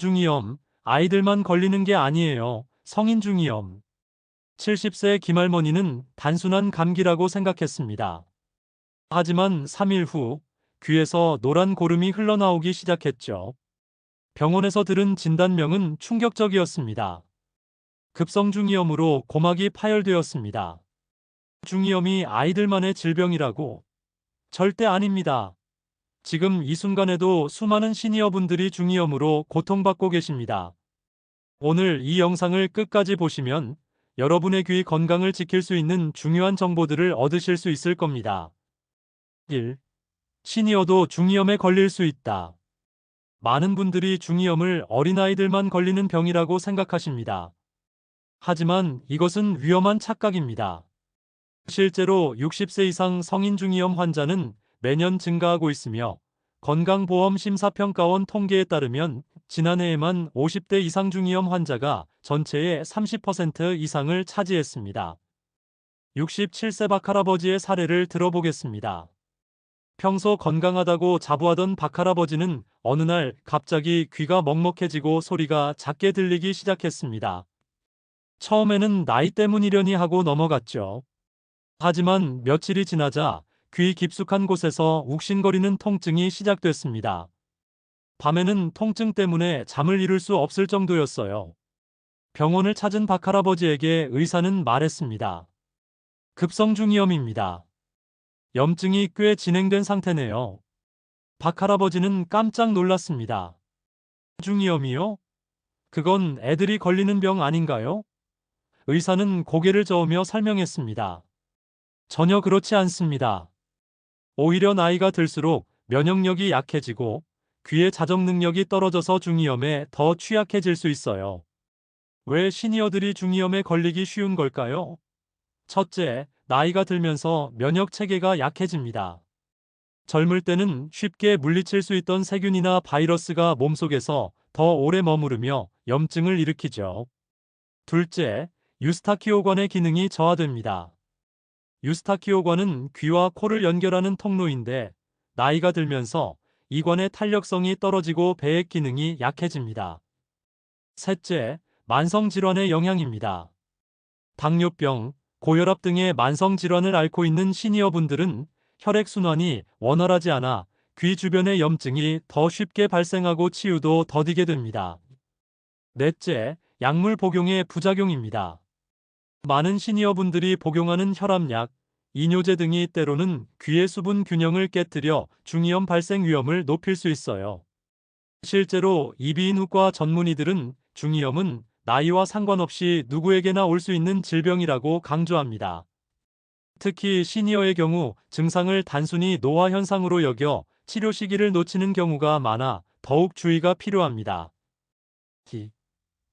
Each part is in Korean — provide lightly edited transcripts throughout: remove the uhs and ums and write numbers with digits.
중이염, 아이들만 걸리는 게 아니에요. 성인 중이염. 70세 김할머니는 단순한 감기라고 생각했습니다. 하지만 3일 후 귀에서 노란 고름이 흘러나오기 시작했죠. 병원에서 들은 진단명은 충격적이었습니다. 급성 중이염으로 고막이 파열되었습니다. 중이염이 아이들만의 질병이라고? 절대 아닙니다. 지금 이 순간에도 수많은 시니어분들이 중이염으로 고통받고 계십니다. 오늘 이 영상을 끝까지 보시면 여러분의 귀 건강을 지킬 수 있는 중요한 정보들을 얻으실 수 있을 겁니다. 1. 시니어도 중이염에 걸릴 수 있다. 많은 분들이 중이염을 어린아이들만 걸리는 병이라고 생각하십니다. 하지만 이것은 위험한 착각입니다. 실제로 60세 이상 성인 중이염 환자는 매년 증가하고 있으며 건강보험심사평가원 통계에 따르면 지난해에만 50대 이상 중이염 환자가 전체의 30% 이상을 차지했습니다. 67세 박할아버지의 사례를 들어보겠습니다. 평소 건강하다고 자부하던 박할아버지는 어느 날 갑자기 귀가 먹먹해지고 소리가 작게 들리기 시작했습니다. 처음에는 나이 때문이려니 하고 넘어갔죠. 하지만 며칠이 지나자 귀 깊숙한 곳에서 욱신거리는 통증이 시작됐습니다. 밤에는 통증 때문에 잠을 이룰 수 없을 정도였어요. 병원을 찾은 박할아버지에게 의사는 말했습니다. 급성 중이염입니다. 염증이 꽤 진행된 상태네요. 박할아버지는 깜짝 놀랐습니다. 중이염이요? 그건 애들이 걸리는 병 아닌가요? 의사는 고개를 저으며 설명했습니다. 전혀 그렇지 않습니다. 오히려 나이가 들수록 면역력이 약해지고 귀의 자정 능력이 떨어져서 중이염에 더 취약해질 수 있어요. 왜 시니어들이 중이염에 걸리기 쉬운 걸까요? 첫째, 나이가 들면서 면역 체계가 약해집니다. 젊을 때는 쉽게 물리칠 수 있던 세균이나 바이러스가 몸속에서 더 오래 머무르며 염증을 일으키죠. 둘째, 유스타키오관의 기능이 저하됩니다. 유스타키오관은 귀와 코를 연결하는 통로인데 나이가 들면서 이 관의 탄력성이 떨어지고 배액 기능이 약해집니다. 셋째, 만성질환의 영향입니다. 당뇨병, 고혈압 등의 만성질환을 앓고 있는 시니어분들은 혈액순환이 원활하지 않아 귀 주변의 염증이 더 쉽게 발생하고 치유도 더디게 됩니다. 넷째, 약물 복용의 부작용입니다. 많은 시니어분들이 복용하는 혈압약, 이뇨제 등이 때로는 귀의 수분 균형을 깨뜨려 중이염 발생 위험을 높일 수 있어요. 실제로 이비인후과 전문의들은 중이염은 나이와 상관없이 누구에게나 올 수 있는 질병이라고 강조합니다. 특히 시니어의 경우 증상을 단순히 노화 현상으로 여겨 치료 시기를 놓치는 경우가 많아 더욱 주의가 필요합니다.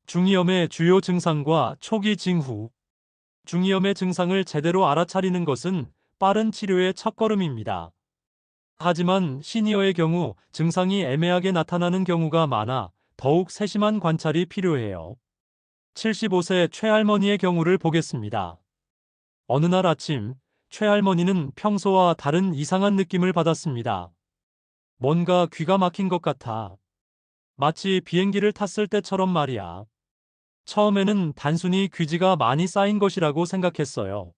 중이염의 주요 증상과 초기 징후. 중이염의 증상을 제대로 알아차리는 것은 빠른 치료의 첫걸음입니다. 하지만 시니어의 경우 증상이 애매하게 나타나는 경우가 많아 더욱 세심한 관찰이 필요해요. 75세 최할머니의 경우를 보겠습니다. 어느 날 아침, 최할머니는 평소와 다른 이상한 느낌을 받았습니다. 뭔가 귀가 막힌 것 같아. 마치 비행기를 탔을 때처럼 말이야. 처음에는 단순히 귀지가 많이 쌓인 것이라고 생각했어요.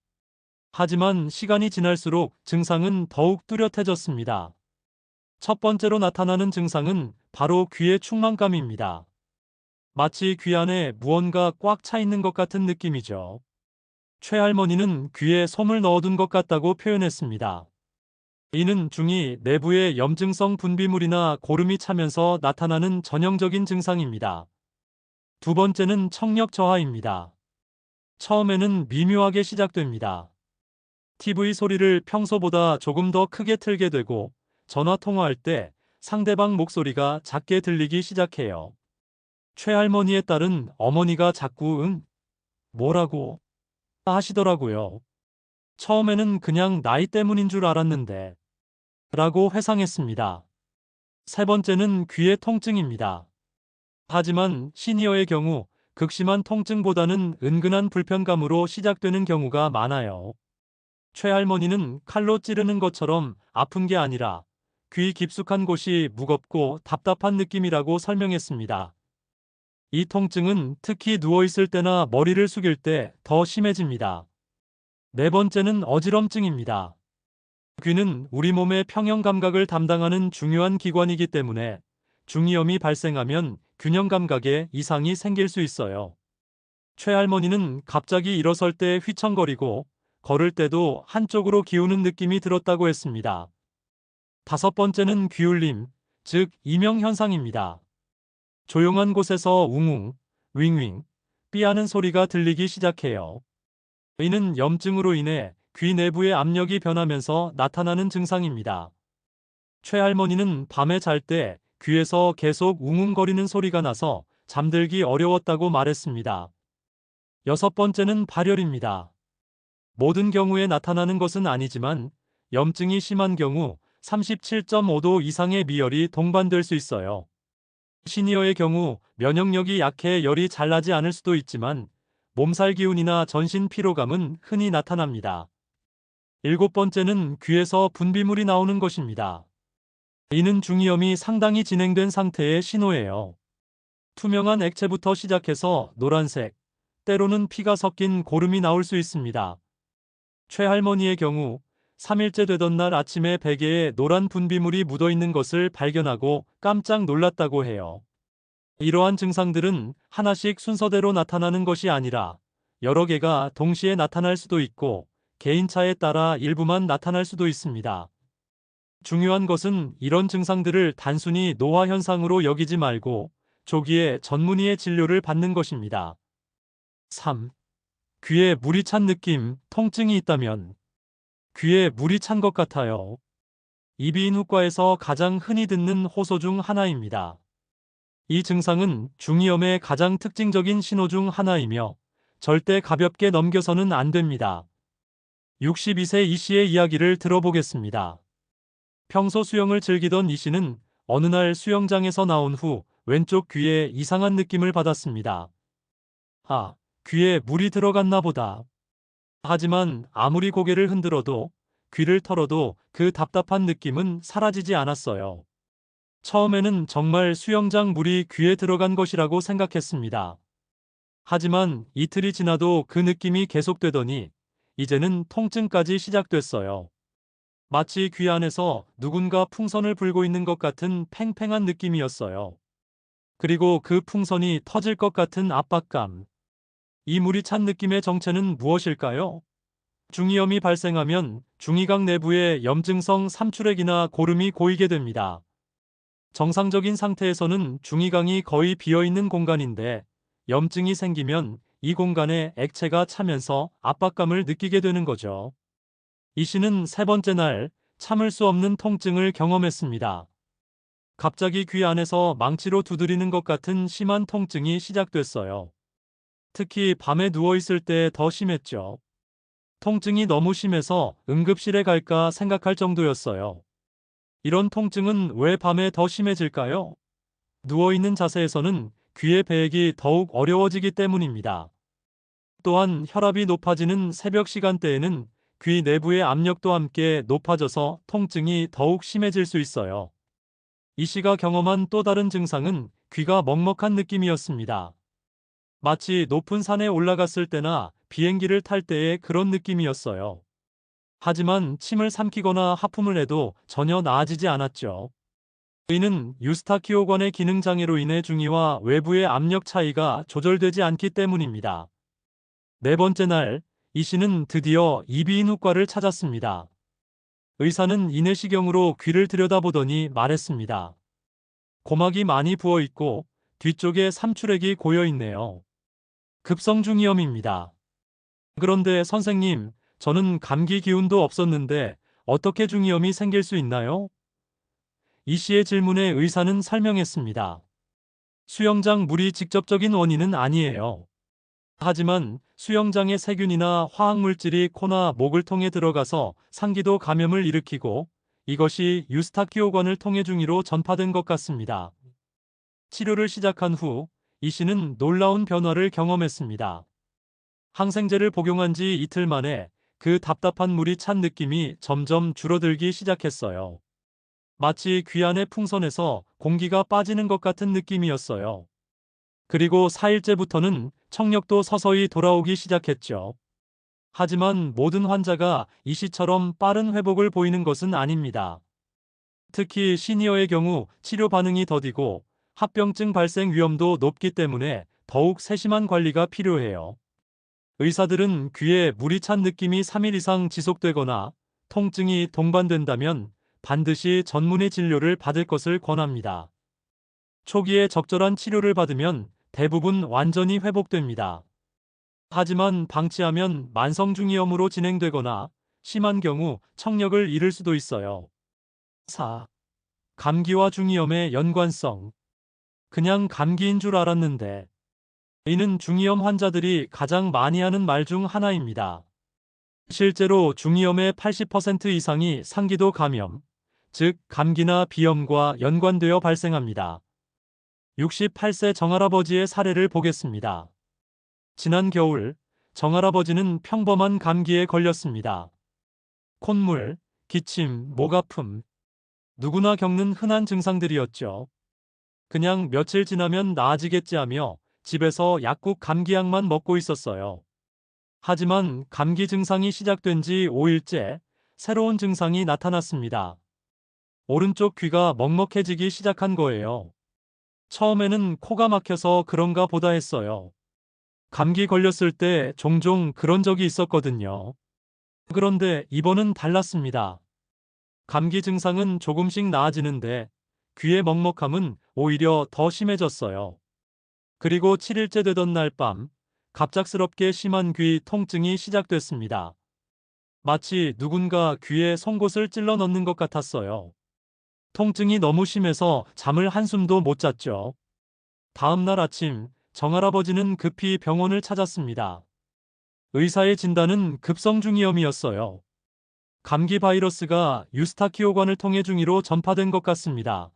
하지만 시간이 지날수록 증상은 더욱 뚜렷해졌습니다. 첫 번째로 나타나는 증상은 바로 귀의 충만감입니다. 마치 귀 안에 무언가 꽉 차 있는 것 같은 느낌이죠. 최할머니는 귀에 솜을 넣어둔 것 같다고 표현했습니다. 이는 중이 내부에 염증성 분비물이나 고름이 차면서 나타나는 전형적인 증상입니다. 두 번째는 청력 저하입니다. 처음에는 미묘하게 시작됩니다. TV 소리를 평소보다 조금 더 크게 틀게 되고 전화 통화할 때 상대방 목소리가 작게 들리기 시작해요. 최할머니에 따른 어머니가 자꾸 뭐라고 하시더라고요. 처음에는 그냥 나이 때문인 줄 알았는데 라고 회상했습니다. 세 번째는 귀의 통증입니다. 하지만 시니어의 경우 극심한 통증보다는 은근한 불편감으로 시작되는 경우가 많아요. 최할머니는 칼로 찌르는 것처럼 아픈 게 아니라 귀 깊숙한 곳이 무겁고 답답한 느낌이라고 설명했습니다. 이 통증은 특히 누워있을 때나 머리를 숙일 때 더 심해집니다. 네 번째는 어지럼증입니다. 귀는 우리 몸의 평형 감각을 담당하는 중요한 기관이기 때문에 중이염이 발생하면 균형 감각에 이상이 생길 수 있어요. 최할머니는 갑자기 일어설 때 휘청거리고 걸을 때도 한쪽으로 기우는 느낌이 들었다고 했습니다. 다섯 번째는 귀울림, 즉 이명현상입니다. 조용한 곳에서 웅웅, 윙윙, 삐하는 소리가 들리기 시작해요. 이는 염증으로 인해 귀 내부의 압력이 변하면서 나타나는 증상입니다. 최할머니는 밤에 잘 때 귀에서 계속 웅웅거리는 소리가 나서 잠들기 어려웠다고 말했습니다. 여섯 번째는 발열입니다. 모든 경우에 나타나는 것은 아니지만 염증이 심한 경우 37.5도 이상의 미열이 동반될 수 있어요. 시니어의 경우 면역력이 약해 열이 잘 나지 않을 수도 있지만 몸살 기운이나 전신 피로감은 흔히 나타납니다. 일곱 번째는 귀에서 분비물이 나오는 것입니다. 이는 중이염이 상당히 진행된 상태의 신호예요. 투명한 액체부터 시작해서 노란색, 때로는 피가 섞인 고름이 나올 수 있습니다. 최할머니의 경우 3일째 되던 날 아침에 베개에 노란 분비물이 묻어 있는 것을 발견하고 깜짝 놀랐다고 해요. 이러한 증상들은 하나씩 순서대로 나타나는 것이 아니라 여러 개가 동시에 나타날 수도 있고 개인차에 따라 일부만 나타날 수도 있습니다. 중요한 것은 이런 증상들을 단순히 노화 현상으로 여기지 말고 조기에 전문의의 진료를 받는 것입니다. 3. 귀에 물이 찬 느낌, 통증이 있다면 귀에 물이 찬 것 같아요. 이비인후과에서 가장 흔히 듣는 호소 중 하나입니다. 이 증상은 중이염의 가장 특징적인 신호 중 하나이며 절대 가볍게 넘겨서는 안 됩니다. 62세 이 씨의 이야기를 들어보겠습니다. 평소 수영을 즐기던 이 씨는 어느 날 수영장에서 나온 후 왼쪽 귀에 이상한 느낌을 받았습니다. 아, 귀에 물이 들어갔나 보다. 하지만 아무리 고개를 흔들어도 귀를 털어도 그 답답한 느낌은 사라지지 않았어요. 처음에는 정말 수영장 물이 귀에 들어간 것이라고 생각했습니다. 하지만 이틀이 지나도 그 느낌이 계속되더니 이제는 통증까지 시작됐어요. 마치 귀 안에서 누군가 풍선을 불고 있는 것 같은 팽팽한 느낌이었어요. 그리고 그 풍선이 터질 것 같은 압박감. 이 물이 찬 느낌의 정체는 무엇일까요? 중이염이 발생하면 중이각 내부에 염증성 삼출액이나 고름이 고이게 됩니다. 정상적인 상태에서는 중이각이 거의 비어있는 공간인데 염증이 생기면 이 공간에 액체가 차면서 압박감을 느끼게 되는 거죠. 이 씨는 세 번째 날 참을 수 없는 통증을 경험했습니다. 갑자기 귀 안에서 망치로 두드리는 것 같은 심한 통증이 시작됐어요. 특히 밤에 누워있을 때 더 심했죠. 통증이 너무 심해서 응급실에 갈까 생각할 정도였어요. 이런 통증은 왜 밤에 더 심해질까요? 누워있는 자세에서는 귀의 배액이 더욱 어려워지기 때문입니다. 또한 혈압이 높아지는 새벽 시간대에는 귀 내부의 압력도 함께 높아져서 통증이 더욱 심해질 수 있어요. 이 씨가 경험한 또 다른 증상은 귀가 먹먹한 느낌이었습니다. 마치 높은 산에 올라갔을 때나 비행기를 탈 때의 그런 느낌이었어요. 하지만 침을 삼키거나 하품을 해도 전혀 나아지지 않았죠. 이는 유스타키오관의 기능 장애로 인해 중이와 외부의 압력 차이가 조절되지 않기 때문입니다. 네 번째 날, 이 씨는 드디어 이비인후과를 찾았습니다. 의사는 이내시경으로 귀를 들여다보더니 말했습니다. 고막이 많이 부어 있고 뒤쪽에 삼출액이 고여 있네요. 급성 중이염입니다. 그런데 선생님, 저는 감기 기운도 없었는데 어떻게 중이염이 생길 수 있나요? 이 씨의 질문에 의사는 설명했습니다. 수영장 물이 직접적인 원인은 아니에요. 하지만 수영장의 세균이나 화학물질이 코나 목을 통해 들어가서 상기도 감염을 일으키고 이것이 유스타키오관을 통해 중이로 전파된 것 같습니다. 치료를 시작한 후 이 씨는 놀라운 변화를 경험했습니다. 항생제를 복용한 지 이틀 만에 그 답답한 물이 찬 느낌이 점점 줄어들기 시작했어요. 마치 귀 안의 풍선에서 공기가 빠지는 것 같은 느낌이었어요. 그리고 4일째부터는 청력도 서서히 돌아오기 시작했죠. 하지만 모든 환자가 이 시처럼 빠른 회복을 보이는 것은 아닙니다. 특히 시니어의 경우 치료 반응이 더디고 합병증 발생 위험도 높기 때문에 더욱 세심한 관리가 필요해요. 의사들은 귀에 물이 찬 느낌이 3일 이상 지속되거나 통증이 동반된다면 반드시 전문의 진료를 받을 것을 권합니다. 초기에 적절한 치료를 받으면 대부분 완전히 회복됩니다. 하지만 방치하면 만성중이염으로 진행되거나 심한 경우 청력을 잃을 수도 있어요. 4. 감기와 중이염의 연관성. 그냥 감기인 줄 알았는데. 이는 중이염 환자들이 가장 많이 하는 말 중 하나입니다. 실제로 중이염의 80% 이상이 상기도 감염, 즉 감기나 비염과 연관되어 발생합니다. 68세 정할아버지의 사례를 보겠습니다. 지난 겨울, 정할아버지는 평범한 감기에 걸렸습니다. 콧물, 기침, 목 아픔, 누구나 겪는 흔한 증상들이었죠. 그냥 며칠 지나면 나아지겠지 하며 집에서 약국 감기약만 먹고 있었어요. 하지만 감기 증상이 시작된 지 5일째 새로운 증상이 나타났습니다. 오른쪽 귀가 먹먹해지기 시작한 거예요. 처음에는 코가 막혀서 그런가 보다 했어요. 감기 걸렸을 때 종종 그런 적이 있었거든요. 그런데 이번은 달랐습니다. 감기 증상은 조금씩 나아지는데 귀의 먹먹함은 오히려 더 심해졌어요. 그리고 7일째 되던 날 밤, 갑작스럽게 심한 귀 통증이 시작됐습니다. 마치 누군가 귀에 송곳을 찔러 넣는 것 같았어요. 통증이 너무 심해서 잠을 한숨도 못 잤죠. 다음 날 아침, 정할아버지는 급히 병원을 찾았습니다. 의사의 진단은 급성중이염이었어요. 감기 바이러스가 유스타키오관을 통해 중이로 전파된 것 같습니다.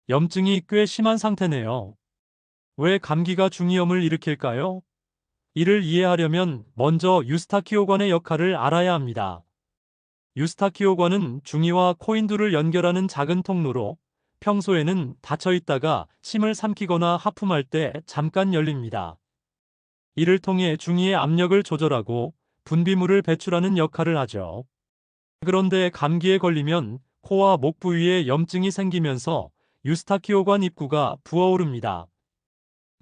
염증이 꽤 심한 상태네요. 왜 감기가 중이염을 일으킬까요? 이를 이해하려면 먼저 유스타키오관의 역할을 알아야 합니다. 유스타키오관은 중이와 코인두를 연결하는 작은 통로로 평소에는 닫혀 있다가 침을 삼키거나 하품할 때 잠깐 열립니다. 이를 통해 중이의 압력을 조절하고 분비물을 배출하는 역할을 하죠. 그런데 감기에 걸리면 코와 목 부위에 염증이 생기면서 유스타키오관 입구가 부어오릅니다.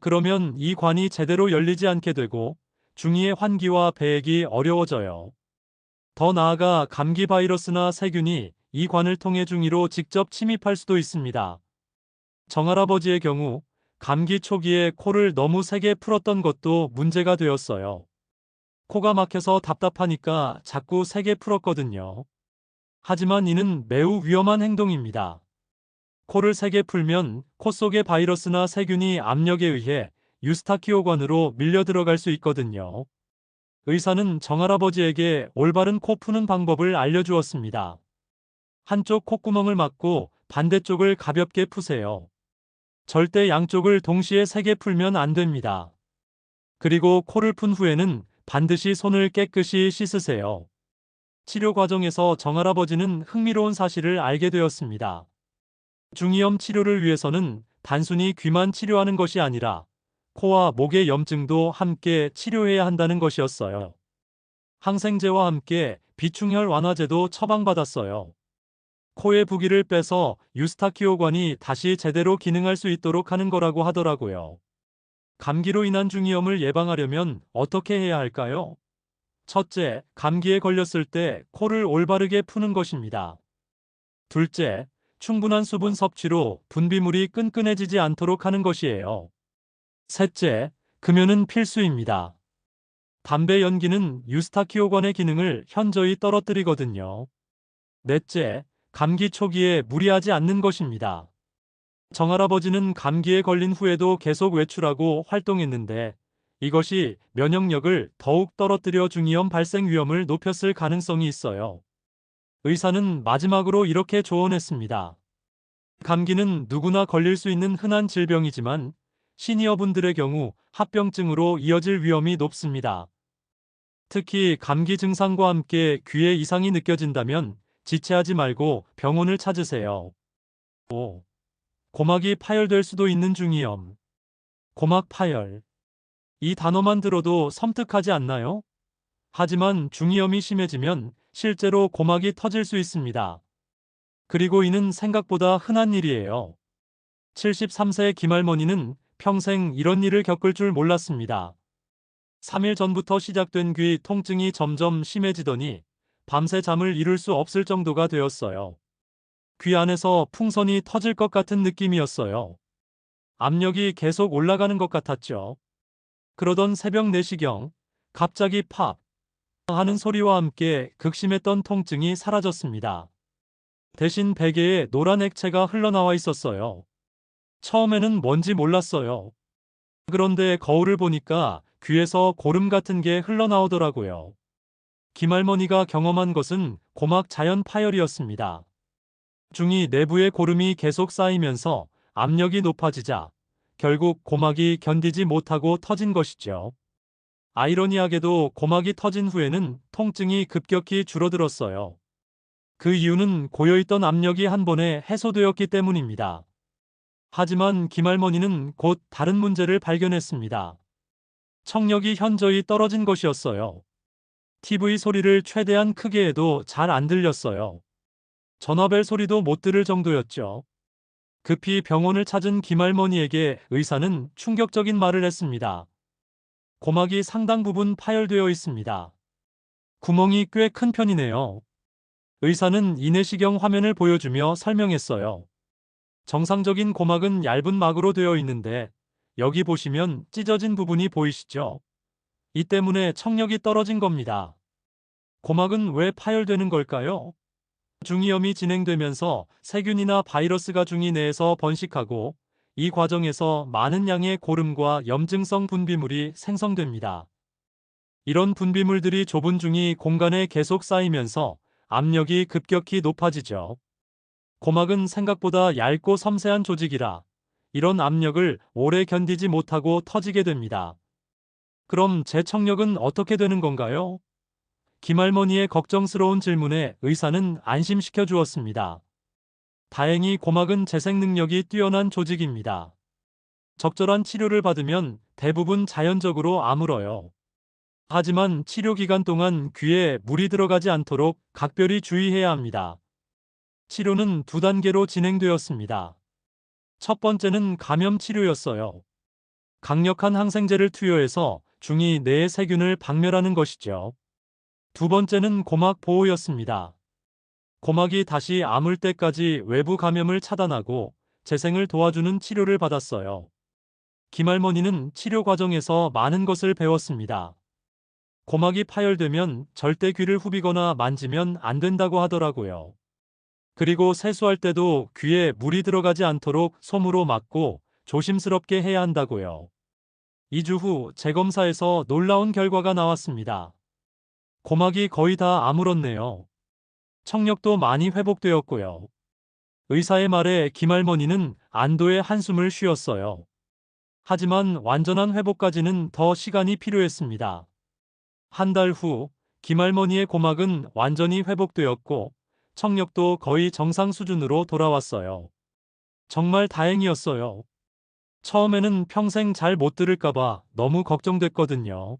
그러면 이 관이 제대로 열리지 않게 되고 중이의 환기와 배액이 어려워져요. 더 나아가 감기 바이러스나 세균이 이 관을 통해 중이로 직접 침입할 수도 있습니다. 정할아버지의 경우 감기 초기에 코를 너무 세게 풀었던 것도 문제가 되었어요. 코가 막혀서 답답하니까 자꾸 세게 풀었거든요. 하지만 이는 매우 위험한 행동입니다. 코를 세게 풀면 코 속의 바이러스나 세균이 압력에 의해 유스타키오관으로 밀려 들어갈 수 있거든요. 의사는 정할아버지에게 올바른 코 푸는 방법을 알려주었습니다. 한쪽 콧구멍을 막고 반대쪽을 가볍게 푸세요. 절대 양쪽을 동시에 세게 풀면 안 됩니다. 그리고 코를 푼 후에는 반드시 손을 깨끗이 씻으세요. 치료 과정에서 정할아버지는 흥미로운 사실을 알게 되었습니다. 중이염 치료를 위해서는 단순히 귀만 치료하는 것이 아니라 코와 목의 염증도 함께 치료해야 한다는 것이었어요. 항생제와 함께 비충혈 완화제도 처방받았어요. 코의 부기를 빼서 유스타키오관이 다시 제대로 기능할 수 있도록 하는 거라고 하더라고요. 감기로 인한 중이염을 예방하려면 어떻게 해야 할까요? 첫째, 감기에 걸렸을 때 코를 올바르게 푸는 것입니다. 둘째, 충분한 수분 섭취로 분비물이 끈끈해지지 않도록 하는 것이에요. 셋째, 금연은 필수입니다. 담배 연기는 유스타키오관의 기능을 현저히 떨어뜨리거든요. 넷째, 감기 초기에 무리하지 않는 것입니다. 정할아버지는 감기에 걸린 후에도 계속 외출하고 활동했는데 이것이 면역력을 더욱 떨어뜨려 중이염 발생 위험을 높였을 가능성이 있어요. 의사는 마지막으로 이렇게 조언했습니다. 감기는 누구나 걸릴 수 있는 흔한 질병이지만 시니어분들의 경우 합병증으로 이어질 위험이 높습니다. 특히 감기 증상과 함께 귀에 이상이 느껴진다면 지체하지 말고 병원을 찾으세요. 5. 고막이 파열될 수도 있는 중이염. 고막 파열. 이 단어만 들어도 섬뜩하지 않나요? 하지만 중이염이 심해지면 실제로 고막이 터질 수 있습니다. 그리고 이는 생각보다 흔한 일이에요. 73세 김할머니는 평생 이런 일을 겪을 줄 몰랐습니다. 3일 전부터 시작된 귀 통증이 점점 심해지더니 밤새 잠을 이룰 수 없을 정도가 되었어요. 귀 안에서 풍선이 터질 것 같은 느낌이었어요. 압력이 계속 올라가는 것 같았죠. 그러던 새벽 4시경 갑자기 팍 하는 소리와 함께 극심했던 통증이 사라졌습니다. 대신 베개에 노란 액체가 흘러나와 있었어요. 처음에는 뭔지 몰랐어요. 그런데 거울을 보니까 귀에서 고름 같은 게 흘러나오더라고요. 김할머니가 경험한 것은 고막 자연 파열이었습니다. 중이 내부에 고름이 계속 쌓이면서 압력이 높아지자 결국 고막이 견디지 못하고 터진 것이죠. 아이러니하게도 고막이 터진 후에는 통증이 급격히 줄어들었어요. 그 이유는 고여있던 압력이 한 번에 해소되었기 때문입니다. 하지만 김할머니는 곧 다른 문제를 발견했습니다. 청력이 현저히 떨어진 것이었어요. TV 소리를 최대한 크게 해도 잘 안 들렸어요. 전화벨 소리도 못 들을 정도였죠. 급히 병원을 찾은 김할머니에게 의사는 충격적인 말을 했습니다. 고막이 상당 부분 파열되어 있습니다. 구멍이 꽤 큰 편이네요. 의사는 이내시경 화면을 보여주며 설명했어요. 정상적인 고막은 얇은 막으로 되어 있는데 여기 보시면 찢어진 부분이 보이시죠? 이 때문에 청력이 떨어진 겁니다. 고막은 왜 파열되는 걸까요? 중이염이 진행되면서 세균이나 바이러스가 중이 내에서 번식하고 이 과정에서 많은 양의 고름과 염증성 분비물이 생성됩니다. 이런 분비물들이 좁은 중이 공간에 계속 쌓이면서 압력이 급격히 높아지죠. 고막은 생각보다 얇고 섬세한 조직이라 이런 압력을 오래 견디지 못하고 터지게 됩니다. 그럼 제 청력은 어떻게 되는 건가요? 김할머니의 걱정스러운 질문에 의사는 안심시켜 주었습니다. 다행히 고막은 재생 능력이 뛰어난 조직입니다. 적절한 치료를 받으면 대부분 자연적으로 아물어요. 하지만 치료 기간 동안 귀에 물이 들어가지 않도록 각별히 주의해야 합니다. 치료는 2단계로 진행되었습니다. 첫 번째는 감염 치료였어요. 강력한 항생제를 투여해서 중이 내의 세균을 박멸하는 것이죠. 두 번째는 고막 보호였습니다. 고막이 다시 아물 때까지 외부 감염을 차단하고 재생을 도와주는 치료를 받았어요. 김할머니는 치료 과정에서 많은 것을 배웠습니다. 고막이 파열되면 절대 귀를 후비거나 만지면 안 된다고 하더라고요. 그리고 세수할 때도 귀에 물이 들어가지 않도록 솜으로 막고 조심스럽게 해야 한다고요. 2주 후 재검사에서 놀라운 결과가 나왔습니다. 고막이 거의 다 아물었네요. 청력도 많이 회복되었고요. 의사의 말에 김할머니는 안도의 한숨을 쉬었어요. 하지만 완전한 회복까지는 더 시간이 필요했습니다. 한 달 후 김할머니의 고막은 완전히 회복되었고 청력도 거의 정상 수준으로 돌아왔어요. 정말 다행이었어요. 처음에는 평생 잘 못 들을까봐 너무 걱정됐거든요.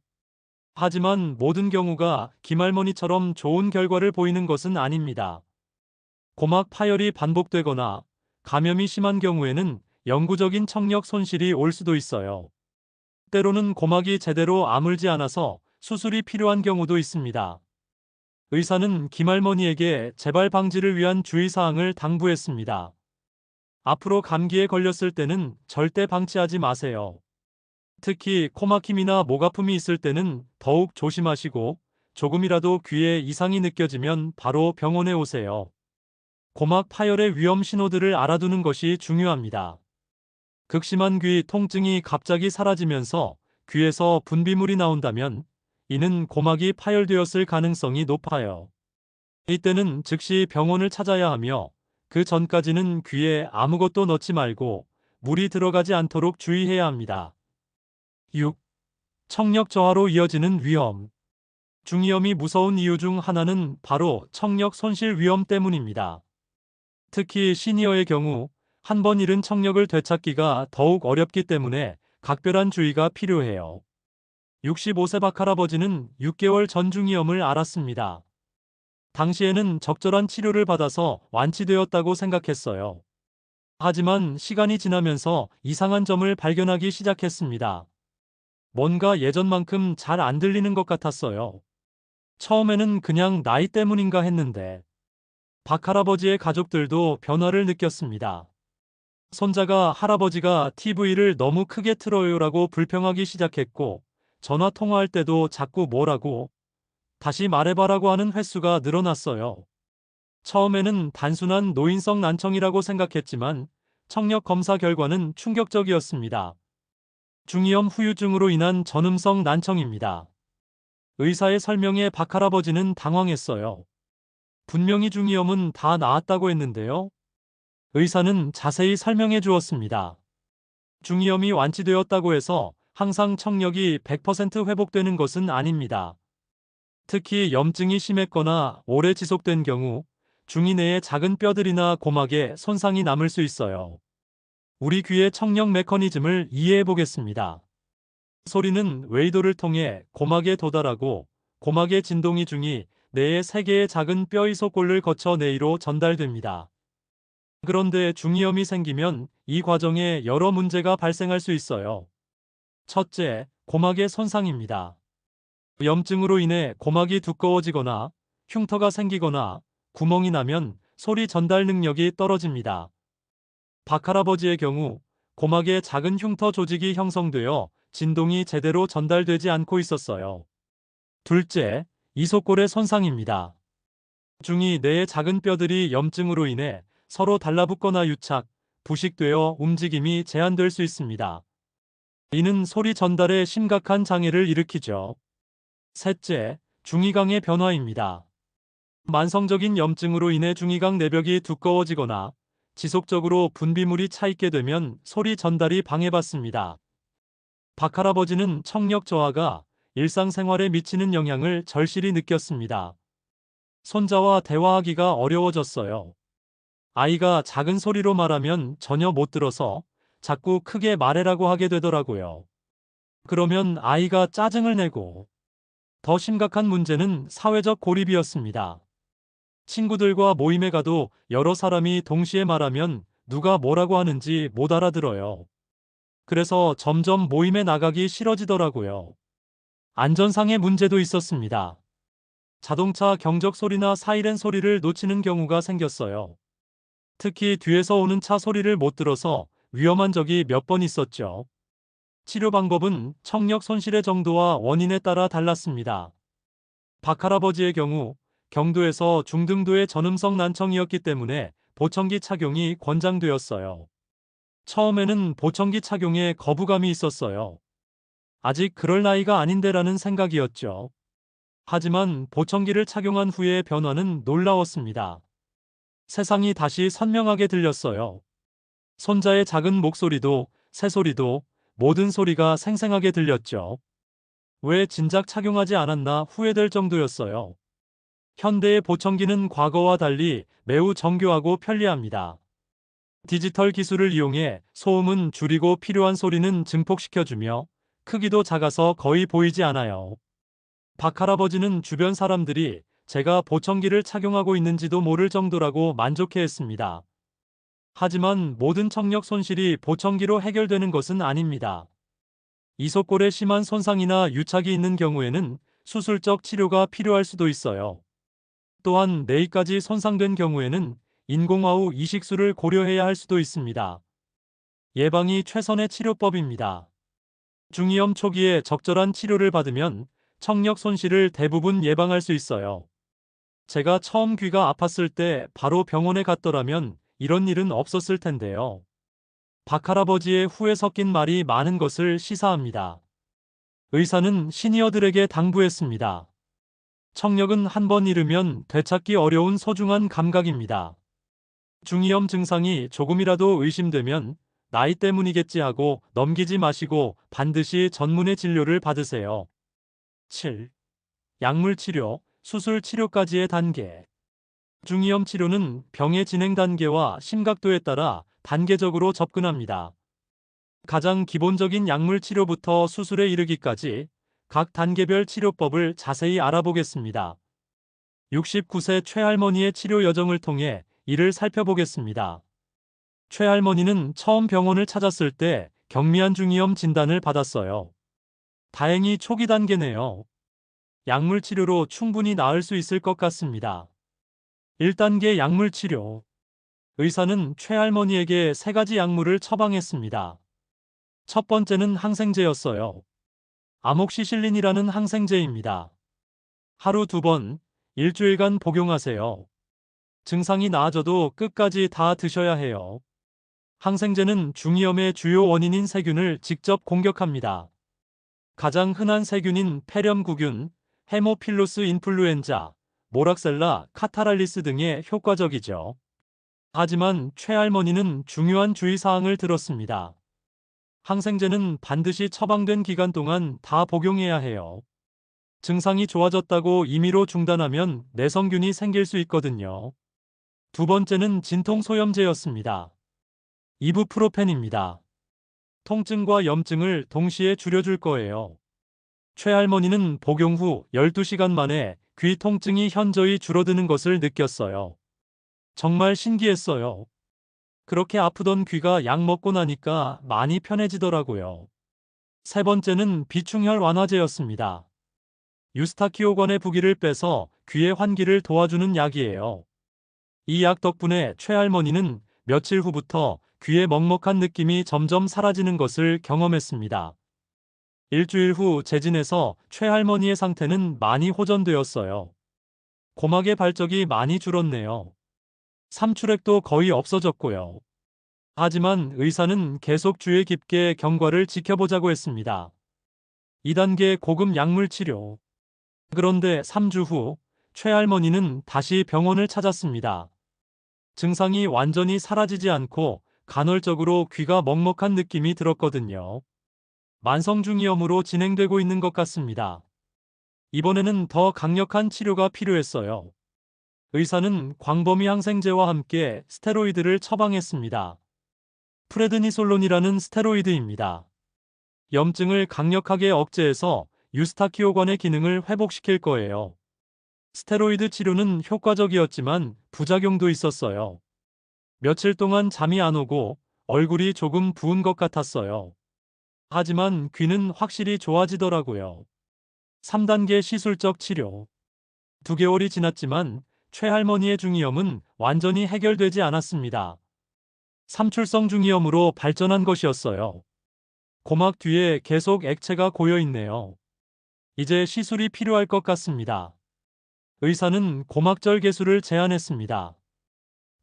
하지만 모든 경우가 김할머니처럼 좋은 결과를 보이는 것은 아닙니다. 고막 파열이 반복되거나 감염이 심한 경우에는 영구적인 청력 손실이 올 수도 있어요. 때로는 고막이 제대로 아물지 않아서 수술이 필요한 경우도 있습니다. 의사는 김할머니에게 재발 방지를 위한 주의사항을 당부했습니다. 앞으로 감기에 걸렸을 때는 절대 방치하지 마세요. 특히 코막힘이나 목 아픔이 있을 때는 더욱 조심하시고 조금이라도 귀에 이상이 느껴지면 바로 병원에 오세요. 고막 파열의 위험 신호들을 알아두는 것이 중요합니다. 극심한 귀 통증이 갑자기 사라지면서 귀에서 분비물이 나온다면 이는 고막이 파열되었을 가능성이 높아요. 이때는 즉시 병원을 찾아야 하며 그 전까지는 귀에 아무것도 넣지 말고 물이 들어가지 않도록 주의해야 합니다. 6. 청력 저하로 이어지는 위험. 중이염이 무서운 이유 중 하나는 바로 청력 손실 위험 때문입니다. 특히 시니어의 경우 한 번 잃은 청력을 되찾기가 더욱 어렵기 때문에 각별한 주의가 필요해요. 65세 박할아버지는 6개월 전 중이염을 알았습니다. 당시에는 적절한 치료를 받아서 완치되었다고 생각했어요. 하지만 시간이 지나면서 이상한 점을 발견하기 시작했습니다. 뭔가 예전만큼 잘 안 들리는 것 같았어요. 처음에는 그냥 나이 때문인가 했는데 박할아버지의 가족들도 변화를 느꼈습니다. 손자가 할아버지가 TV를 너무 크게 틀어요라고 불평하기 시작했고, 전화 통화할 때도 자꾸 뭐라고 다시 말해봐라고 하는 횟수가 늘어났어요. 처음에는 단순한 노인성 난청이라고 생각했지만 청력 검사 결과는 충격적이었습니다. 중이염 후유증으로 인한 전음성 난청입니다. 의사의 설명에 박할아버지는 당황했어요. 분명히 중이염은 다 나았다고 했는데요. 의사는 자세히 설명해 주었습니다. 중이염이 완치되었다고 해서 항상 청력이 100% 회복되는 것은 아닙니다. 특히 염증이 심했거나 오래 지속된 경우 중이 내의 작은 뼈들이나 고막에 손상이 남을 수 있어요. 우리 귀의 청력 메커니즘을 이해해 보겠습니다. 소리는 웨이도를 통해 고막에 도달하고 고막의 진동이 중이 뇌의 3개의 작은 뼈 이소골을 거쳐 뇌로 전달됩니다. 그런데 중이염이 생기면 이 과정에 여러 문제가 발생할 수 있어요. 첫째, 고막의 손상입니다. 염증으로 인해 고막이 두꺼워지거나 흉터가 생기거나 구멍이 나면 소리 전달 능력이 떨어집니다. 박할아버지의 경우 고막에 작은 흉터 조직이 형성되어 진동이 제대로 전달되지 않고 있었어요. 둘째, 이소골의 손상입니다. 중이 뇌의 작은 뼈들이 염증으로 인해 서로 달라붙거나 유착, 부식되어 움직임이 제한될 수 있습니다. 이는 소리 전달에 심각한 장애를 일으키죠. 셋째, 중이강의 변화입니다. 만성적인 염증으로 인해 중이강 내벽이 두꺼워지거나 지속적으로 분비물이 차있게 되면 소리 전달이 방해받습니다. 박할아버지는 청력 저하가 일상생활에 미치는 영향을 절실히 느꼈습니다. 손자와 대화하기가 어려워졌어요. 아이가 작은 소리로 말하면 전혀 못 들어서 자꾸 크게 말해라고 하게 되더라고요. 그러면 아이가 짜증을 내고, 더 심각한 문제는 사회적 고립이었습니다. 친구들과 모임에 가도 여러 사람이 동시에 말하면 누가 뭐라고 하는지 못 알아들어요. 그래서 점점 모임에 나가기 싫어지더라고요. 안전상의 문제도 있었습니다. 자동차 경적 소리나 사이렌 소리를 놓치는 경우가 생겼어요. 특히 뒤에서 오는 차 소리를 못 들어서 위험한 적이 몇 번 있었죠. 치료 방법은 청력 손실의 정도와 원인에 따라 달랐습니다. 박할아버지의 경우 경도에서 중등도의 전음성 난청이었기 때문에 보청기 착용이 권장되었어요. 처음에는 보청기 착용에 거부감이 있었어요. 아직 그럴 나이가 아닌데라는 생각이었죠. 하지만 보청기를 착용한 후의 변화는 놀라웠습니다. 세상이 다시 선명하게 들렸어요. 손자의 작은 목소리도, 새소리도, 모든 소리가 생생하게 들렸죠. 왜 진작 착용하지 않았나 후회될 정도였어요. 현대의 보청기는 과거와 달리 매우 정교하고 편리합니다. 디지털 기술을 이용해 소음은 줄이고 필요한 소리는 증폭시켜주며 크기도 작아서 거의 보이지 않아요. 박할아버지는 주변 사람들이 제가 보청기를 착용하고 있는지도 모를 정도라고 만족해했습니다. 하지만 모든 청력 손실이 보청기로 해결되는 것은 아닙니다. 이소골에 심한 손상이나 유착이 있는 경우에는 수술적 치료가 필요할 수도 있어요. 또한 뇌까지 손상된 경우에는 인공화후 이식술을 고려해야 할 수도 있습니다. 예방이 최선의 치료법입니다. 중이염 초기에 적절한 치료를 받으면 청력 손실을 대부분 예방할 수 있어요. 제가 처음 귀가 아팠을 때 바로 병원에 갔더라면 이런 일은 없었을 텐데요. 박할아버지의 후에 섞인 말이 많은 것을 시사합니다. 의사는 시니어들에게 당부했습니다. 청력은 한 번 잃으면 되찾기 어려운 소중한 감각입니다. 중이염 증상이 조금이라도 의심되면 나이 때문이겠지 하고 넘기지 마시고 반드시 전문의 진료를 받으세요. 7. 약물 치료, 수술 치료까지의 단계. 중이염 치료는 병의 진행 단계와 심각도에 따라 단계적으로 접근합니다. 가장 기본적인 약물 치료부터 수술에 이르기까지 각 단계별 치료법을 자세히 알아보겠습니다. 69세 최할머니의 치료 여정을 통해 이를 살펴보겠습니다. 최할머니는 처음 병원을 찾았을 때 경미한 중이염 진단을 받았어요. 다행히 초기 단계네요. 약물 치료로 충분히 나을 수 있을 것 같습니다. 1단계 약물 치료. 의사는 최할머니에게 3가지 약물을 처방했습니다. 첫 번째는 항생제였어요. 아목시실린이라는 항생제입니다. 하루 2번, 일주일간 복용하세요. 증상이 나아져도 끝까지 다 드셔야 해요. 항생제는 중이염의 주요 원인인 세균을 직접 공격합니다. 가장 흔한 세균인 폐렴구균, 헤모필루스 인플루엔자, 모락셀라, 카타랄리스 등에 효과적이죠. 하지만 최할머니는 중요한 주의사항을 들었습니다. 항생제는 반드시 처방된 기간 동안 다 복용해야 해요. 증상이 좋아졌다고 임의로 중단하면 내성균이 생길 수 있거든요. 두 번째는 진통소염제였습니다. 이부프로펜입니다. 통증과 염증을 동시에 줄여줄 거예요. 최할머니는 복용 후 12시간 만에 귀 통증이 현저히 줄어드는 것을 느꼈어요. 정말 신기했어요. 그렇게 아프던 귀가 약 먹고 나니까 많이 편해지더라고요. 세 번째는 비충혈 완화제였습니다. 유스타키오건의 부기를 빼서 귀의 환기를 도와주는 약이에요. 이 약 덕분에 최할머니는 며칠 후부터 귀의 먹먹한 느낌이 점점 사라지는 것을 경험했습니다. 일주일 후 재진에서 최할머니의 상태는 많이 호전되었어요. 고막의 발적이 많이 줄었네요. 삼출액도 거의 없어졌고요. 하지만 의사는 계속 주의 깊게 경과를 지켜보자고 했습니다. 2단계 고급 약물 치료. 그런데 3주 후 최할머니는 다시 병원을 찾았습니다. 증상이 완전히 사라지지 않고 간헐적으로 귀가 먹먹한 느낌이 들었거든요. 만성중이염으로 진행되고 있는 것 같습니다. 이번에는 더 강력한 치료가 필요했어요. 의사는 광범위 항생제와 함께 스테로이드를 처방했습니다. 프레드니솔론이라는 스테로이드입니다. 염증을 강력하게 억제해서 유스타키오관의 기능을 회복시킬 거예요. 스테로이드 치료는 효과적이었지만 부작용도 있었어요. 며칠 동안 잠이 안 오고 얼굴이 조금 부은 것 같았어요. 하지만 귀는 확실히 좋아지더라고요. 3단계 시술적 치료. 2개월이 지났지만 최할머니의 중이염은 완전히 해결되지 않았습니다. 삼출성 중이염으로 발전한 것이었어요. 고막 뒤에 계속 액체가 고여 있네요. 이제 시술이 필요할 것 같습니다. 의사는 고막절 개수를 제안했습니다.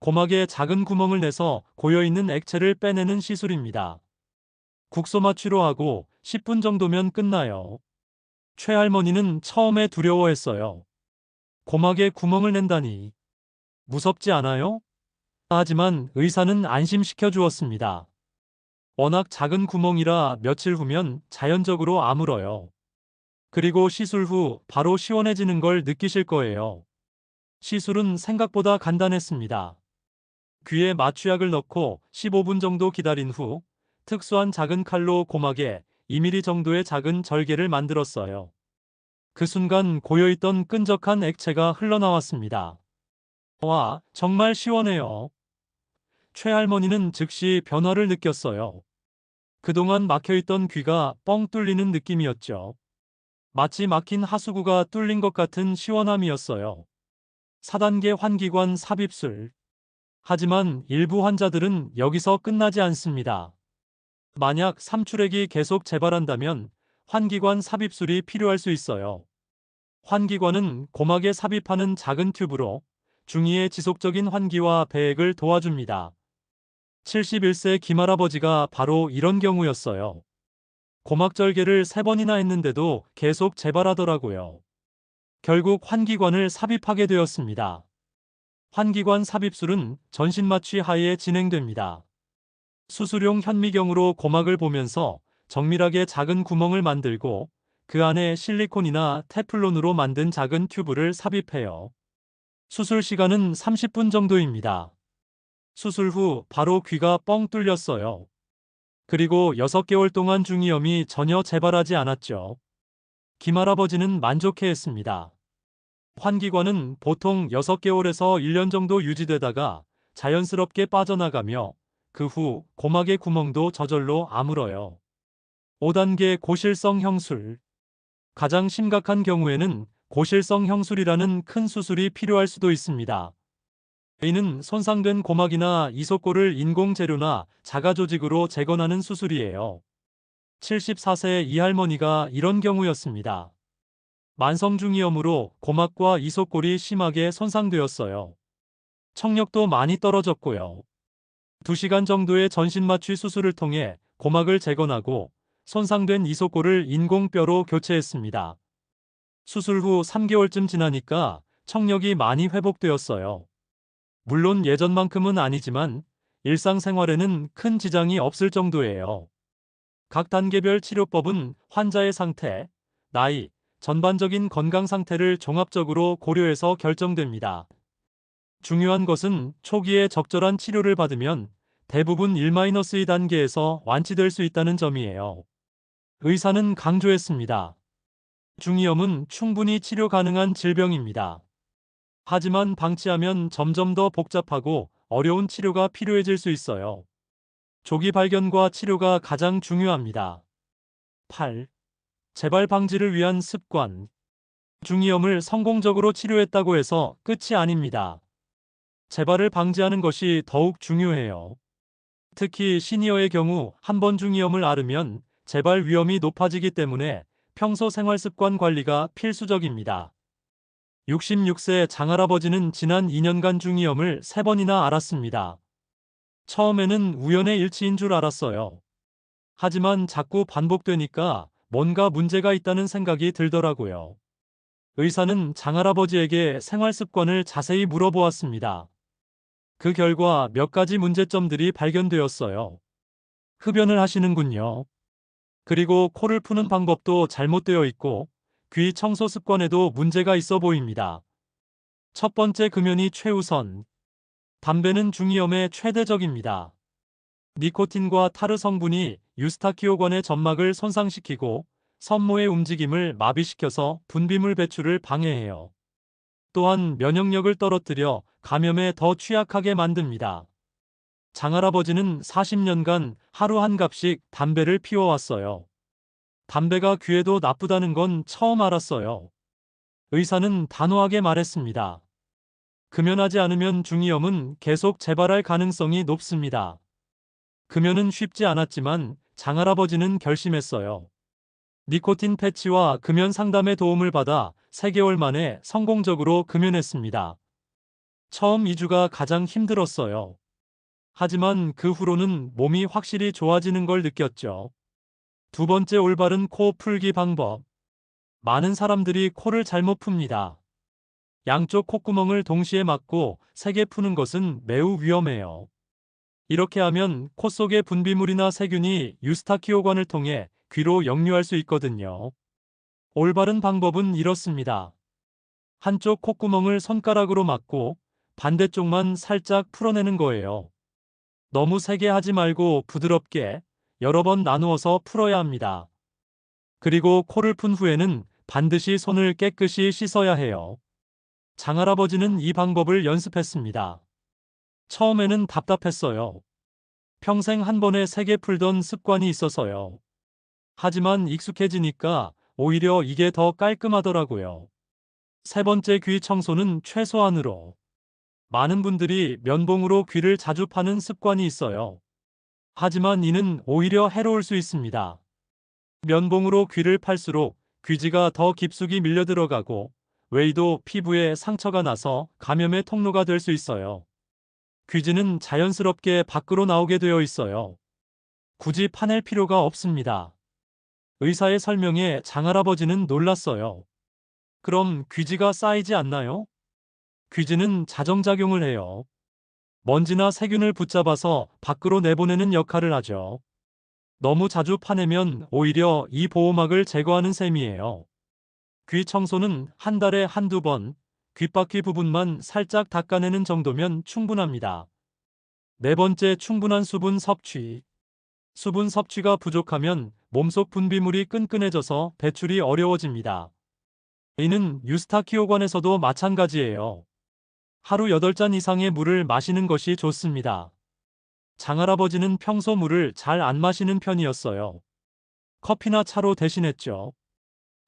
고막에 작은 구멍을 내서 고여있는 액체를 빼내는 시술입니다. 국소마 치료하고 10분 정도면 끝나요. 최할머니는 처음에 두려워했어요. 고막에 구멍을 낸다니. 무섭지 않아요? 하지만 의사는 안심시켜 주었습니다. 워낙 작은 구멍이라 며칠 후면 자연적으로 아물어요. 그리고 시술 후 바로 시원해지는 걸 느끼실 거예요. 시술은 생각보다 간단했습니다. 귀에 마취약을 넣고 15분 정도 기다린 후 특수한 작은 칼로 고막에 2mm 정도의 작은 절개를 만들었어요. 그 순간 고여있던 끈적한 액체가 흘러나왔습니다. 와, 정말 시원해요. 최할머니는 즉시 변화를 느꼈어요. 그동안 막혀있던 귀가 뻥 뚫리는 느낌이었죠. 마치 막힌 하수구가 뚫린 것 같은 시원함이었어요. 4단계 환기관 삽입술. 하지만 일부 환자들은 여기서 끝나지 않습니다. 만약 삼출액이 계속 재발한다면 환기관 삽입술이 필요할 수 있어요. 환기관은 고막에 삽입하는 작은 튜브로 중이의 지속적인 환기와 배액을 도와줍니다. 71세 김할아버지가 바로 이런 경우였어요. 고막절개를 3번이나 했는데도 계속 재발하더라고요. 결국 환기관을 삽입하게 되었습니다. 환기관 삽입술은 전신마취 하에 진행됩니다. 수술용 현미경으로 고막을 보면서 정밀하게 작은 구멍을 만들고 그 안에 실리콘이나 테플론으로 만든 작은 튜브를 삽입해요. 수술 시간은 30분 정도입니다. 수술 후 바로 귀가 뻥 뚫렸어요. 그리고 6개월 동안 중이염이 전혀 재발하지 않았죠. 김할아버지는 만족해했습니다. 환기관은 보통 6개월에서 1년 정도 유지되다가 자연스럽게 빠져나가며 그 후 고막의 구멍도 저절로 아물어요. 5단계 고실성 형술. 가장 심각한 경우에는 고실성 형술이라는 큰 수술이 필요할 수도 있습니다. 이는 손상된 고막이나 이속골을 인공 재료나 자가 조직으로 재건하는 수술이에요. 74세 이 할머니가 이런 경우였습니다. 만성중이염으로 고막과 이속골이 심하게 손상되었어요. 청력도 많이 떨어졌고요. 2시간 정도의 전신마취 수술을 통해 고막을 재건하고 손상된 이속골을 인공뼈로 교체했습니다. 수술 후 3개월쯤 지나니까 청력이 많이 회복되었어요. 물론 예전만큼은 아니지만 일상생활에는 큰 지장이 없을 정도예요. 각 단계별 치료법은 환자의 상태, 나이, 전반적인 건강 상태를 종합적으로 고려해서 결정됩니다. 중요한 것은 초기에 적절한 치료를 받으면 대부분 1-2 단계에서 완치될 수 있다는 점이에요. 의사는 강조했습니다. 중이염은 충분히 치료 가능한 질병입니다. 하지만 방치하면 점점 더 복잡하고 어려운 치료가 필요해질 수 있어요. 조기 발견과 치료가 가장 중요합니다. 8. 재발 방지를 위한 습관. 중이염을 성공적으로 치료했다고 해서 끝이 아닙니다. 재발을 방지하는 것이 더욱 중요해요. 특히 시니어의 경우 한 번 중이염을 앓으면 재발 위험이 높아지기 때문에 평소 생활 습관 관리가 필수적입니다. 66세 장할아버지는 지난 2년간 중이염을 3번이나 앓았습니다. 처음에는 우연의 일치인 줄 알았어요. 하지만 자꾸 반복되니까 뭔가 문제가 있다는 생각이 들더라고요. 의사는 장할아버지에게 생활 습관을 자세히 물어보았습니다. 그 결과 몇 가지 문제점들이 발견되었어요. 흡연을 하시는군요. 그리고 코를 푸는 방법도 잘못되어 있고 귀 청소 습관에도 문제가 있어 보입니다. 첫 번째, 금연이 최우선. 담배는 중이염의 최대적입니다. 니코틴과 타르 성분이 유스타키오관의 점막을 손상시키고 섬모의 움직임을 마비시켜서 분비물 배출을 방해해요. 또한 면역력을 떨어뜨려 감염에 더 취약하게 만듭니다. 장할아버지는 40년간 하루 한 갑씩 담배를 피워왔어요. 담배가 귀에도 나쁘다는 건 처음 알았어요. 의사는 단호하게 말했습니다. 금연하지 않으면 중이염은 계속 재발할 가능성이 높습니다. 금연은 쉽지 않았지만 장할아버지는 결심했어요. 니코틴 패치와 금연 상담의 도움을 받아 3개월 만에 성공적으로 금연했습니다. 처음 2주가 가장 힘들었어요. 하지만 그 후로는 몸이 확실히 좋아지는 걸 느꼈죠. 두 번째, 올바른 코 풀기 방법. 많은 사람들이 코를 잘못 풉니다. 양쪽 콧구멍을 동시에 막고 세게 푸는 것은 매우 위험해요. 이렇게 하면 코 속의 분비물이나 세균이 유스타키오관을 통해 귀로 역류할 수 있거든요. 올바른 방법은 이렇습니다. 한쪽 콧구멍을 손가락으로 막고 반대쪽만 살짝 풀어내는 거예요. 너무 세게 하지 말고 부드럽게 여러 번 나누어서 풀어야 합니다. 그리고 코를 푼 후에는 반드시 손을 깨끗이 씻어야 해요. 장할아버지는 이 방법을 연습했습니다. 처음에는 답답했어요. 평생 한 번에 세게 풀던 습관이 있어서요. 하지만 익숙해지니까 오히려 이게 더 깔끔하더라고요. 세 번째, 귀 청소는 최소한으로. 많은 분들이 면봉으로 귀를 자주 파는 습관이 있어요. 하지만 이는 오히려 해로울 수 있습니다. 면봉으로 귀를 팔수록 귀지가 더 깊숙이 밀려 들어가고 외이도 피부에 상처가 나서 감염의 통로가 될 수 있어요. 귀지는 자연스럽게 밖으로 나오게 되어 있어요. 굳이 파낼 필요가 없습니다. 의사의 설명에 장할아버지는 놀랐어요. 그럼 귀지가 쌓이지 않나요? 귀지는 자정작용을 해요. 먼지나 세균을 붙잡아서 밖으로 내보내는 역할을 하죠. 너무 자주 파내면 오히려 이 보호막을 제거하는 셈이에요. 귀 청소는 한 달에 한두 번, 귓바퀴 부분만 살짝 닦아내는 정도면 충분합니다. 네 번째, 충분한 수분 섭취. 수분 섭취가 부족하면 몸속 분비물이 끈끈해져서 배출이 어려워집니다. 이는 유스타키오관에서도 마찬가지예요. 하루 8잔 이상의 물을 마시는 것이 좋습니다. 장할아버지는 평소 물을 잘 안 마시는 편이었어요. 커피나 차로 대신했죠.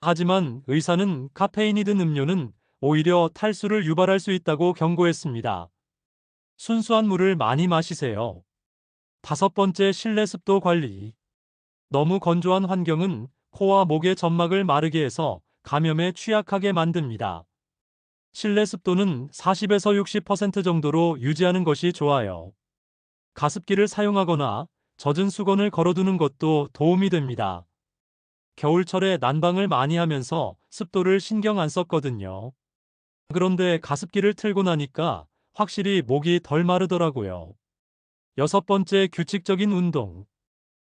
하지만 의사는 카페인이 든 음료는 오히려 탈수를 유발할 수 있다고 경고했습니다. 순수한 물을 많이 마시세요. 5번째, 실내 습도 관리. 너무 건조한 환경은 코와 목의 점막을 마르게 해서 감염에 취약하게 만듭니다. 실내 습도는 40에서 60% 정도로 유지하는 것이 좋아요. 가습기를 사용하거나 젖은 수건을 걸어두는 것도 도움이 됩니다. 겨울철에 난방을 많이 하면서 습도를 신경 안 썼거든요. 그런데 가습기를 틀고 나니까 확실히 목이 덜 마르더라고요. 6번째, 규칙적인 운동.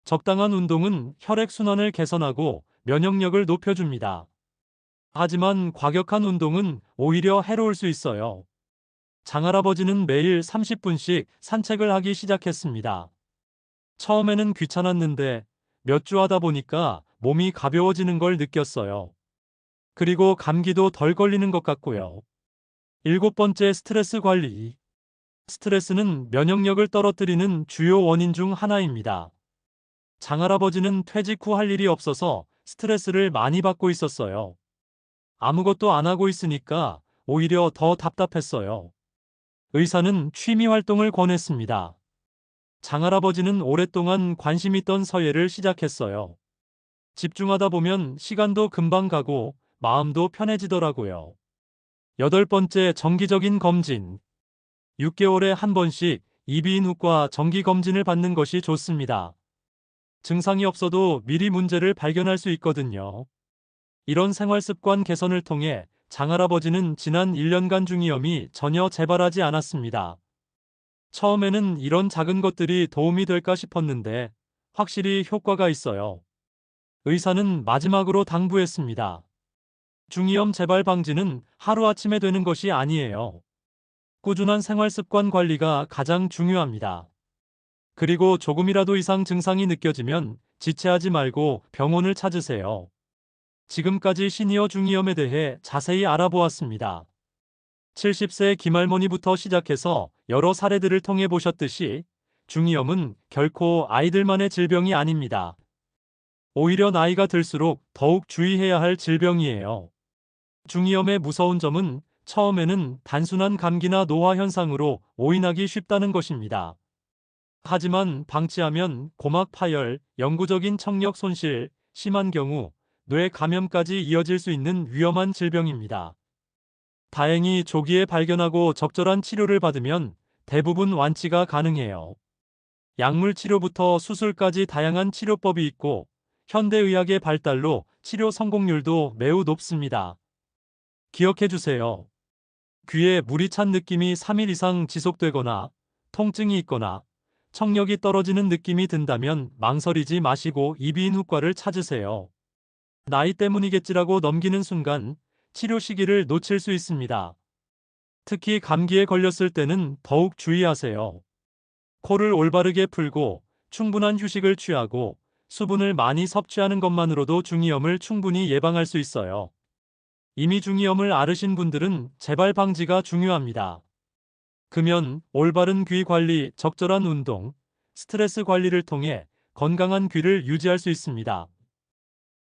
적당한 운동은 혈액순환을 개선하고 면역력을 높여줍니다. 하지만 과격한 운동은 오히려 해로울 수 있어요. 장할아버지는 매일 30분씩 산책을 하기 시작했습니다. 처음에는 귀찮았는데 몇 주 하다 보니까 몸이 가벼워지는 걸 느꼈어요. 그리고 감기도 덜 걸리는 것 같고요. 7번째, 스트레스 관리. 스트레스는 면역력을 떨어뜨리는 주요 원인 중 하나입니다. 장할아버지는 퇴직 후 할 일이 없어서 스트레스를 많이 받고 있었어요. 아무것도 안 하고 있으니까 오히려 더 답답했어요. 의사는 취미 활동을 권했습니다. 장할아버지는 오랫동안 관심 있던 서예를 시작했어요. 집중하다 보면 시간도 금방 가고 마음도 편해지더라고요. 8번째, 정기적인 검진. 6개월에 한 번씩 이비인후과 정기 검진을 받는 것이 좋습니다. 증상이 없어도 미리 문제를 발견할 수 있거든요. 이런 생활 습관 개선을 통해 장할아버지는 지난 1년간 중이염이 전혀 재발하지 않았습니다. 처음에는 이런 작은 것들이 도움이 될까 싶었는데 확실히 효과가 있어요. 의사는 마지막으로 당부했습니다. 중이염 재발 방지는 하루아침에 되는 것이 아니에요. 꾸준한 생활 습관 관리가 가장 중요합니다. 그리고 조금이라도 이상 증상이 느껴지면 지체하지 말고 병원을 찾으세요. 지금까지 시니어 중이염에 대해 자세히 알아보았습니다. 70세 김할머니부터 시작해서 여러 사례들을 통해 보셨듯이 중이염은 결코 아이들만의 질병이 아닙니다. 오히려 나이가 들수록 더욱 주의해야 할 질병이에요. 중이염의 무서운 점은 처음에는 단순한 감기나 노화 현상으로 오인하기 쉽다는 것입니다. 하지만 방치하면 고막 파열, 영구적인 청력 손실, 심한 경우 뇌 감염까지 이어질 수 있는 위험한 질병입니다. 다행히 조기에 발견하고 적절한 치료를 받으면 대부분 완치가 가능해요. 약물 치료부터 수술까지 다양한 치료법이 있고 현대의학의 발달로 치료 성공률도 매우 높습니다. 기억해 주세요. 귀에 물이 찬 느낌이 3일 이상 지속되거나 통증이 있거나 청력이 떨어지는 느낌이 든다면 망설이지 마시고 이비인후과를 찾으세요. 나이 때문이겠지라고 넘기는 순간 치료 시기를 놓칠 수 있습니다. 특히 감기에 걸렸을 때는 더욱 주의하세요. 코를 올바르게 풀고 충분한 휴식을 취하고 수분을 많이 섭취하는 것만으로도 중이염을 충분히 예방할 수 있어요. 이미 중이염을 앓으신 분들은 재발 방지가 중요합니다. 금연, 올바른 귀 관리, 적절한 운동, 스트레스 관리를 통해 건강한 귀를 유지할 수 있습니다.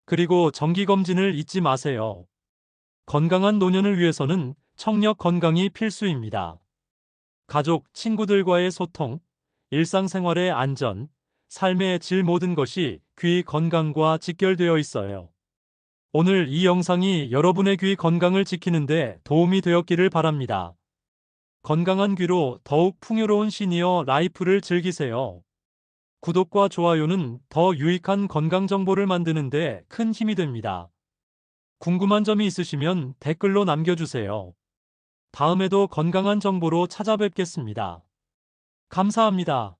그리고 정기검진을 잊지 마세요. 건강한 노년을 위해서는 청력 건강이 필수입니다. 가족, 친구들과의 소통, 일상생활의 안전, 삶의 질 모든 것이 귀 건강과 직결되어 있어요. 오늘 이 영상이 여러분의 귀 건강을 지키는데 도움이 되었기를 바랍니다. 건강한 귀로 더욱 풍요로운 시니어 라이프를 즐기세요. 구독과 좋아요는 더 유익한 건강 정보를 만드는 데 큰 힘이 됩니다. 궁금한 점이 있으시면 댓글로 남겨주세요. 다음에도 건강한 정보로 찾아뵙겠습니다. 감사합니다.